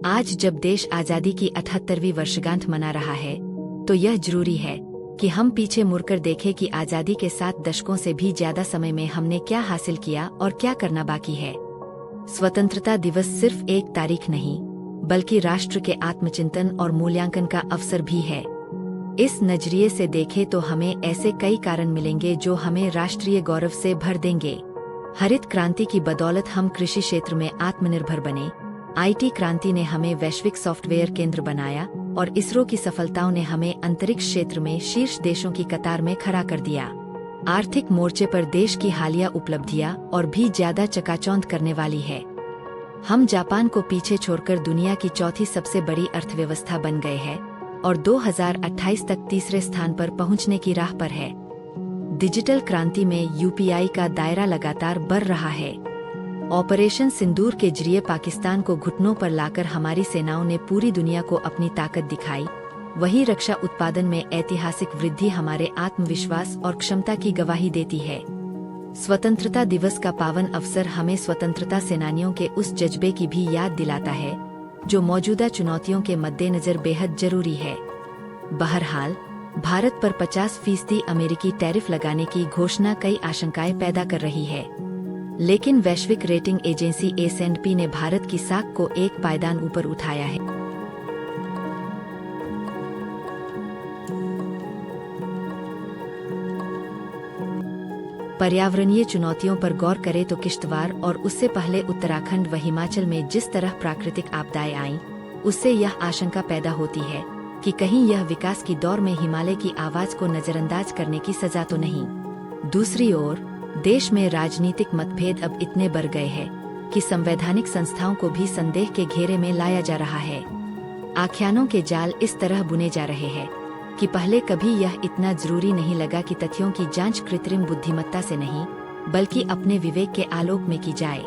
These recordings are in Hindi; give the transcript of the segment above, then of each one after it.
आज जब देश आजादी की 78वीं वर्षगांठ मना रहा है, तो यह जरूरी है कि हम पीछे मुड़कर देखें कि आजादी के 7 दशकों से भी ज्यादा समय में हमने क्या हासिल किया और क्या करना बाकी है। स्वतंत्रता दिवस सिर्फ एक तारीख नहीं, बल्कि राष्ट्र के आत्मचिंतन और मूल्यांकन का अवसर भी है। इस नजरिए से देखें तो हमें ऐसे कई कारण मिलेंगे जो हमें राष्ट्रीय गौरव से भर देंगे। हरित क्रांति की बदौलत हम कृषि क्षेत्र में आत्मनिर्भर बने, आईटी क्रांति ने हमें वैश्विक सॉफ्टवेयर केंद्र बनाया और इसरो की सफलताओं ने हमें अंतरिक्ष क्षेत्र में शीर्ष देशों की कतार में खड़ा कर दिया। आर्थिक मोर्चे पर देश की हालिया उपलब्धियां और भी ज्यादा चकाचौंध करने वाली है। हम जापान को पीछे छोड़कर दुनिया की चौथी सबसे बड़ी अर्थव्यवस्था बन गए हैं और 2028 तक तीसरे स्थान पर पहुंचने की राह पर है। डिजिटल क्रांति में यूपीआई का दायरा लगातार बढ़ रहा है। ऑपरेशन सिंदूर के जरिए पाकिस्तान को घुटनों पर लाकर हमारी सेनाओं ने पूरी दुनिया को अपनी ताकत दिखाई। वही रक्षा उत्पादन में ऐतिहासिक वृद्धि हमारे आत्मविश्वास और क्षमता की गवाही देती है। स्वतंत्रता दिवस का पावन अवसर हमें स्वतंत्रता सेनानियों के उस जज्बे की भी याद दिलाता है, जो मौजूदा चुनौतियों के मद्देनजर बेहद जरूरी है। बहरहाल, भारत पर 50% अमेरिकी टैरिफ लगाने की घोषणा कई आशंकाएं पैदा कर रही है, लेकिन वैश्विक रेटिंग एजेंसी S&P ने भारत की साख को एक पायदान ऊपर उठाया है। पर्यावरणीय चुनौतियों पर गौर करें तो किश्तवाड़ और उससे पहले उत्तराखंड व हिमाचल में जिस तरह प्राकृतिक आपदाएं आईं, उससे यह आशंका पैदा होती है कि कहीं यह विकास की दौड़ में हिमालय की आवाज को नजरअंदाज करने की सजा तो नहीं। दूसरी ओर, देश में राजनीतिक मतभेद अब इतने बढ़ गए हैं कि संवैधानिक संस्थाओं को भी संदेह के घेरे में लाया जा रहा है। आख्यानों के जाल इस तरह बुने जा रहे हैं कि पहले कभी यह इतना जरूरी नहीं लगा कि तथ्यों की जांच कृत्रिम बुद्धिमत्ता से नहीं, बल्कि अपने विवेक के आलोक में की जाए।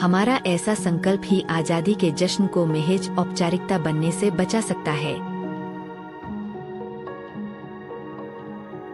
हमारा ऐसा संकल्प ही आजादी के जश्न को महज औपचारिकता बनने से बचा सकता है।